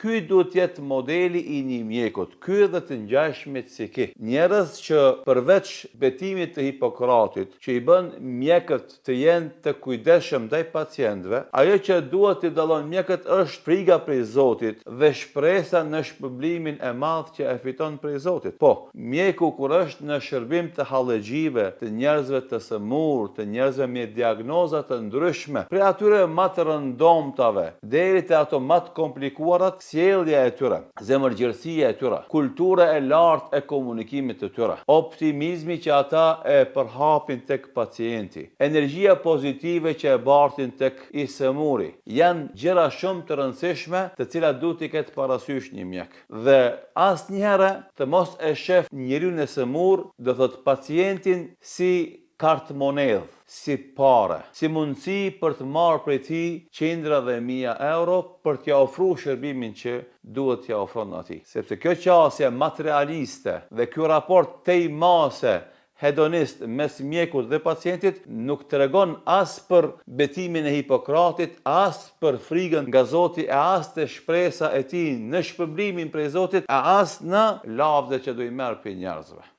Ky duhet jetë modeli i një mjekut. Ky dhe të ngjashmit si ki. Njerëz që përveç betimit të Hipokratit, që i bën mjekët të jenë të kujdesshëm ndaj pacientëve, ajo që duhet t'i dallon mjekët është friga prej Zotit dhe shpresa në shpërblimin e madh që e fiton prej Zotit. Po, mjeku kur është në shërbim të hallëgjive, të njerëzve të sëmur, të njerëzve me diagnoza të ndryshme, prej atyre më të rëndomtave deri te ato më të komplikuarat, sjellja e tyre, zemërgjërsia e tyre, kultura e lartë e komunikimit të tyre, optimizmi që ata e përhapin tek pacienti, energjia pozitive që e bartin tek i sëmuri, janë gjëra shumë të rëndësishme të cilat duhet t'i ketë parasysh një mjek. Dhe asnjëherë të mos e shef njeriu e sëmur, do thot pacientin si kartë monedh, si pare, si mundësi për të marrë prej tij qindra dhe mijë euro për t'ia ofruar shërbimin që duhet t'ia ofron atij. Sepse kjo qasje materialiste dhe ky raport tejmase hedonist mes mjekut dhe pacientit nuk tregon as për betimin e Hipokratit, as për frigën nga Zoti, as të shpresa e tij në shpërblimin prej Zotit, as në lavdë që do i merr prej njerëzve.